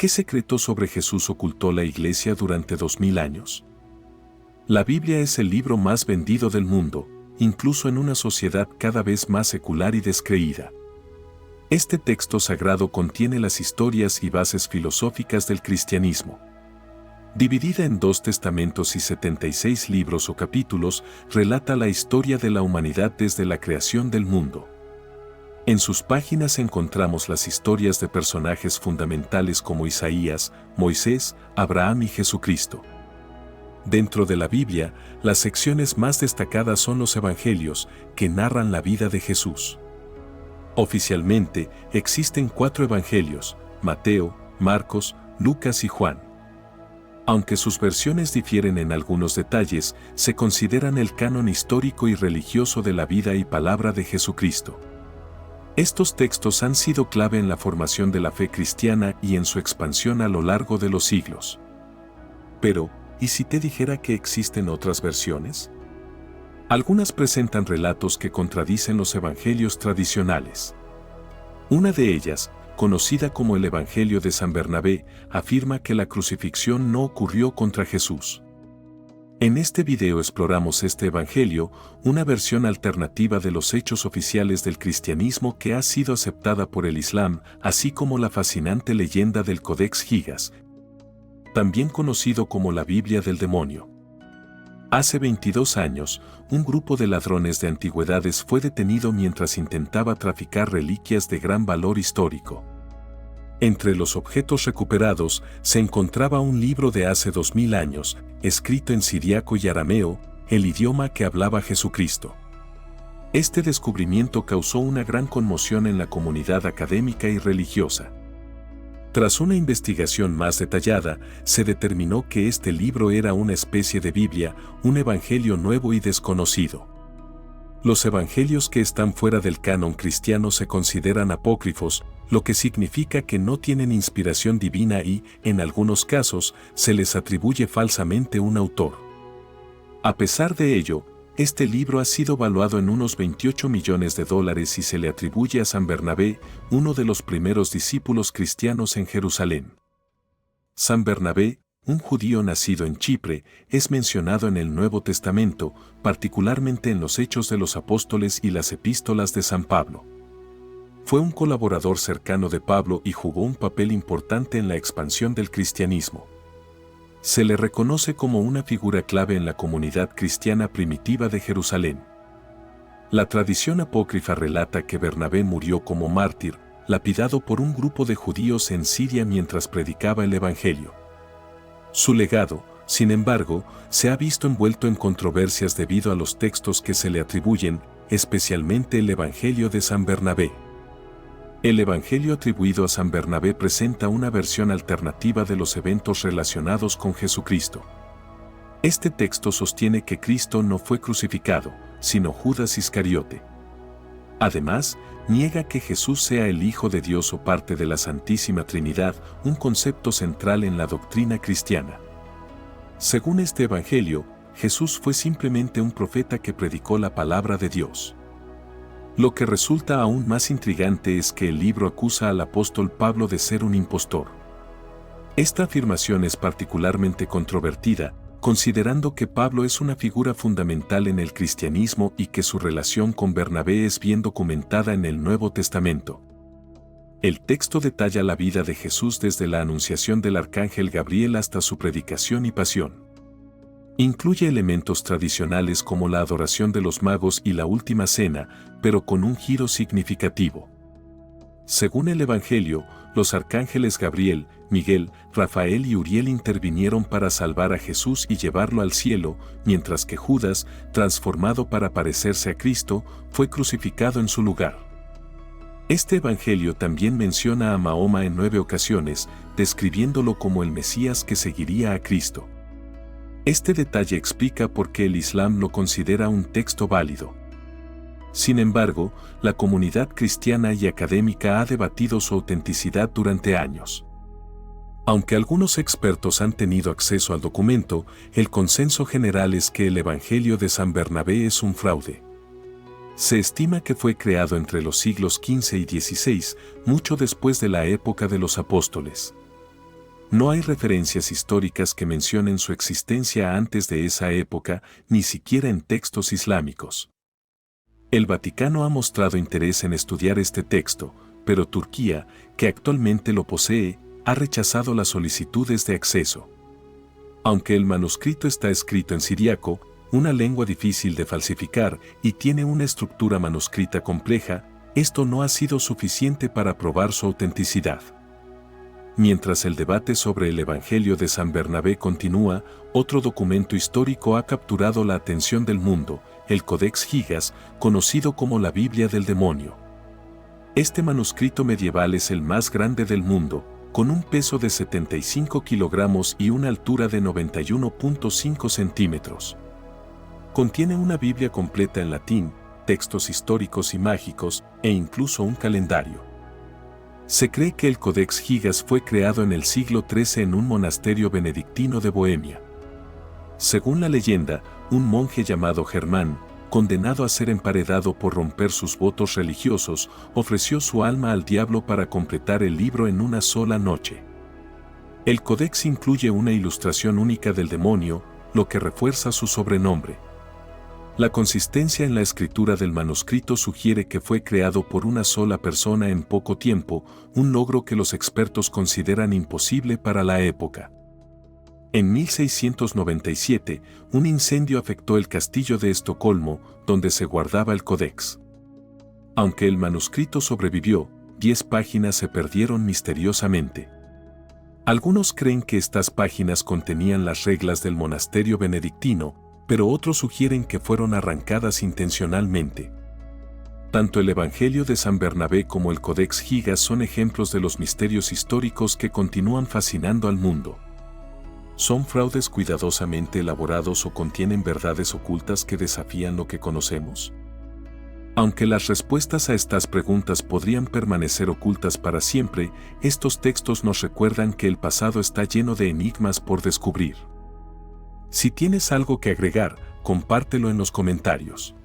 ¿Qué secreto sobre Jesús ocultó la Iglesia durante 2000 años? La Biblia es el libro más vendido del mundo, incluso en una sociedad cada vez más secular y descreída. Este texto sagrado contiene las historias y bases filosóficas del cristianismo. Dividida en 2 testamentos y 76 libros o capítulos, relata la historia de la humanidad desde la creación del mundo. En sus páginas encontramos las historias de personajes fundamentales como Isaías, Moisés, Abraham y Jesucristo. Dentro de la Biblia, las secciones más destacadas son los Evangelios, que narran la vida de Jesús. Oficialmente, existen 4 Evangelios: Mateo, Marcos, Lucas y Juan. Aunque sus versiones difieren en algunos detalles, se consideran el canon histórico y religioso de la vida y palabra de Jesucristo. Estos textos han sido clave en la formación de la fe cristiana y en su expansión a lo largo de los siglos. Pero, ¿y si te dijera que existen otras versiones? Algunas presentan relatos que contradicen los evangelios tradicionales. Una de ellas, conocida como el Evangelio de San Bernabé, afirma que la crucifixión no ocurrió contra Jesús. En este video exploramos este evangelio, una versión alternativa de los hechos oficiales del cristianismo que ha sido aceptada por el Islam, así como la fascinante leyenda del Codex Gigas, también conocido como la Biblia del demonio. Hace 22 años, un grupo de ladrones de antigüedades fue detenido mientras intentaba traficar reliquias de gran valor histórico. Entre los objetos recuperados se encontraba un libro de hace 2000 años, escrito en siríaco y arameo, el idioma que hablaba Jesucristo. Este descubrimiento causó una gran conmoción en la comunidad académica y religiosa. Tras una investigación más detallada, se determinó que este libro era una especie de Biblia, un evangelio nuevo y desconocido. Los evangelios que están fuera del canon cristiano se consideran apócrifos, lo que significa que no tienen inspiración divina y, en algunos casos, se les atribuye falsamente un autor. A pesar de ello, este libro ha sido valuado en unos $28 millones y se le atribuye a San Bernabé, uno de los primeros discípulos cristianos en Jerusalén. San Bernabé, un judío nacido en Chipre, es mencionado en el Nuevo Testamento, particularmente en los Hechos de los Apóstoles y las Epístolas de San Pablo. Fue un colaborador cercano de Pablo y jugó un papel importante en la expansión del cristianismo. Se le reconoce como una figura clave en la comunidad cristiana primitiva de Jerusalén. La tradición apócrifa relata que Bernabé murió como mártir, lapidado por un grupo de judíos en Siria mientras predicaba el Evangelio. Su legado, sin embargo, se ha visto envuelto en controversias debido a los textos que se le atribuyen, especialmente el Evangelio de San Bernabé. El Evangelio atribuido a San Bernabé presenta una versión alternativa de los eventos relacionados con Jesucristo. Este texto sostiene que Cristo no fue crucificado, sino Judas Iscariote. Además, niega que Jesús sea el Hijo de Dios o parte de la Santísima Trinidad, un concepto central en la doctrina cristiana. Según este Evangelio, Jesús fue simplemente un profeta que predicó la palabra de Dios. Lo que resulta aún más intrigante es que el libro acusa al apóstol Pablo de ser un impostor. Esta afirmación es particularmente controvertida, considerando que Pablo es una figura fundamental en el cristianismo y que su relación con Bernabé es bien documentada en el Nuevo Testamento. El texto detalla la vida de Jesús desde la anunciación del arcángel Gabriel hasta su predicación y pasión. Incluye elementos tradicionales como la adoración de los magos y la última cena, pero con un giro significativo. Según el Evangelio, los arcángeles Gabriel, Miguel, Rafael y Uriel intervinieron para salvar a Jesús y llevarlo al cielo, mientras que Judas, transformado para parecerse a Cristo, fue crucificado en su lugar. Este Evangelio también menciona a Mahoma en 9 ocasiones, describiéndolo como el Mesías que seguiría a Cristo. Este detalle explica por qué el Islam lo considera un texto válido. Sin embargo, la comunidad cristiana y académica ha debatido su autenticidad durante años. Aunque algunos expertos han tenido acceso al documento, el consenso general es que el Evangelio de San Bernabé es un fraude. Se estima que fue creado entre los siglos XV y XVI, mucho después de la época de los apóstoles. No hay referencias históricas que mencionen su existencia antes de esa época, ni siquiera en textos islámicos. El Vaticano ha mostrado interés en estudiar este texto, pero Turquía, que actualmente lo posee, ha rechazado las solicitudes de acceso. Aunque el manuscrito está escrito en siríaco, una lengua difícil de falsificar y tiene una estructura manuscrita compleja, esto no ha sido suficiente para probar su autenticidad. Mientras el debate sobre el Evangelio de San Bernabé continúa, otro documento histórico ha capturado la atención del mundo, el Codex Gigas, conocido como la Biblia del Demonio. Este manuscrito medieval es el más grande del mundo, con un peso de 75 kilogramos y una altura de 91.5 centímetros. Contiene una Biblia completa en latín, textos históricos y mágicos, e incluso un calendario. Se cree que el Codex Gigas fue creado en el siglo XIII en un monasterio benedictino de Bohemia. Según la leyenda, un monje llamado Germán, condenado a ser emparedado por romper sus votos religiosos, ofreció su alma al diablo para completar el libro en una sola noche. El Codex incluye una ilustración única del demonio, lo que refuerza su sobrenombre. La consistencia en la escritura del manuscrito sugiere que fue creado por una sola persona en poco tiempo, un logro que los expertos consideran imposible para la época. En 1697, un incendio afectó el castillo de Estocolmo, donde se guardaba el Codex. Aunque el manuscrito sobrevivió, 10 páginas se perdieron misteriosamente. Algunos creen que estas páginas contenían las reglas del monasterio benedictino, pero otros sugieren que fueron arrancadas intencionalmente. Tanto el Evangelio de San Bernabé como el Codex Gigas son ejemplos de los misterios históricos que continúan fascinando al mundo. ¿Son fraudes cuidadosamente elaborados o contienen verdades ocultas que desafían lo que conocemos? Aunque las respuestas a estas preguntas podrían permanecer ocultas para siempre, estos textos nos recuerdan que el pasado está lleno de enigmas por descubrir. Si tienes algo que agregar, compártelo en los comentarios.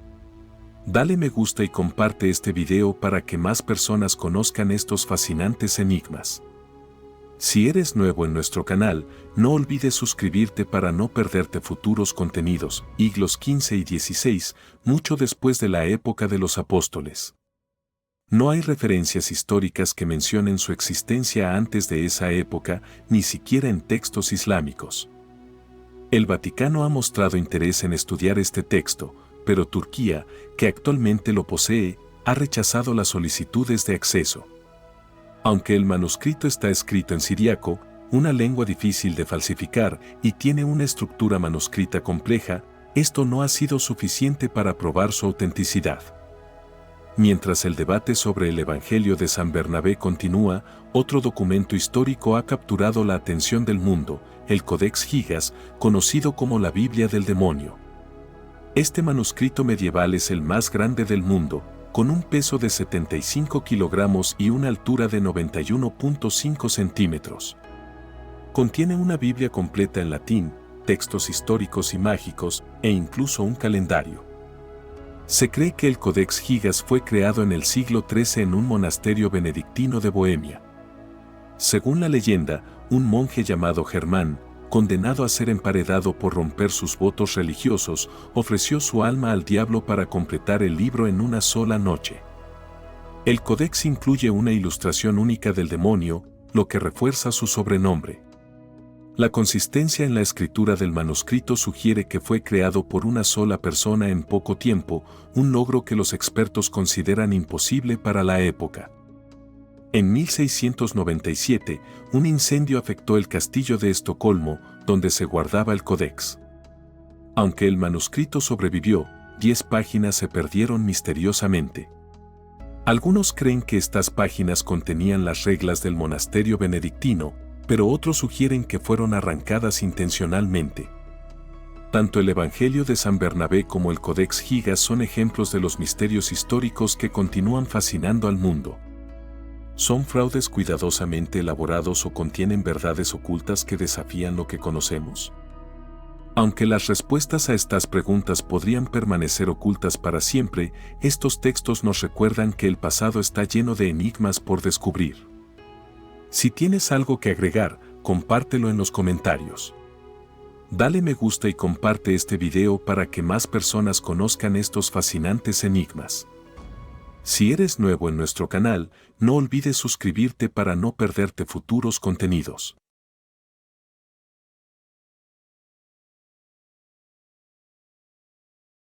Dale me gusta y comparte este video para que más personas conozcan estos fascinantes enigmas. Si eres nuevo en nuestro canal, no olvides suscribirte para no perderte futuros contenidos, siglos XV y XVI, mucho después de la época de los apóstoles. No hay referencias históricas que mencionen su existencia antes de esa época, ni siquiera en textos islámicos. El Vaticano ha mostrado interés en estudiar este texto, pero Turquía, que actualmente lo posee, ha rechazado las solicitudes de acceso. Aunque el manuscrito está escrito en siríaco, una lengua difícil de falsificar y tiene una estructura manuscrita compleja, esto no ha sido suficiente para probar su autenticidad. Mientras el debate sobre el Evangelio de San Bernabé continúa, otro documento histórico ha capturado la atención del mundo, el Codex Gigas, conocido como la Biblia del Demonio. Este manuscrito medieval es el más grande del mundo, con un peso de 75 kilogramos y una altura de 91.5 centímetros. Contiene una Biblia completa en latín, textos históricos y mágicos, e incluso un calendario. Se cree que el Codex Gigas fue creado en el siglo XIII en un monasterio benedictino de Bohemia. Según la leyenda, un monje llamado Germán, condenado a ser emparedado por romper sus votos religiosos, ofreció su alma al diablo para completar el libro en una sola noche. El Codex incluye una ilustración única del demonio, lo que refuerza su sobrenombre. La consistencia en la escritura del manuscrito sugiere que fue creado por una sola persona en poco tiempo, un logro que los expertos consideran imposible para la época. En 1697, un incendio afectó el castillo de Estocolmo, donde se guardaba el Codex. Aunque el manuscrito sobrevivió, 10 páginas se perdieron misteriosamente. Algunos creen que estas páginas contenían las reglas del monasterio benedictino, pero otros sugieren que fueron arrancadas intencionalmente. Tanto el Evangelio de San Bernabé como el Codex Gigas son ejemplos de los misterios históricos que continúan fascinando al mundo. ¿Son fraudes cuidadosamente elaborados o contienen verdades ocultas que desafían lo que conocemos? Aunque las respuestas a estas preguntas podrían permanecer ocultas para siempre, estos textos nos recuerdan que el pasado está lleno de enigmas por descubrir. Si tienes algo que agregar, Compártelo en los comentarios. Dale me gusta y comparte este video para que más personas conozcan estos fascinantes enigmas. Si eres nuevo en nuestro canal, no olvides suscribirte para no perderte futuros contenidos.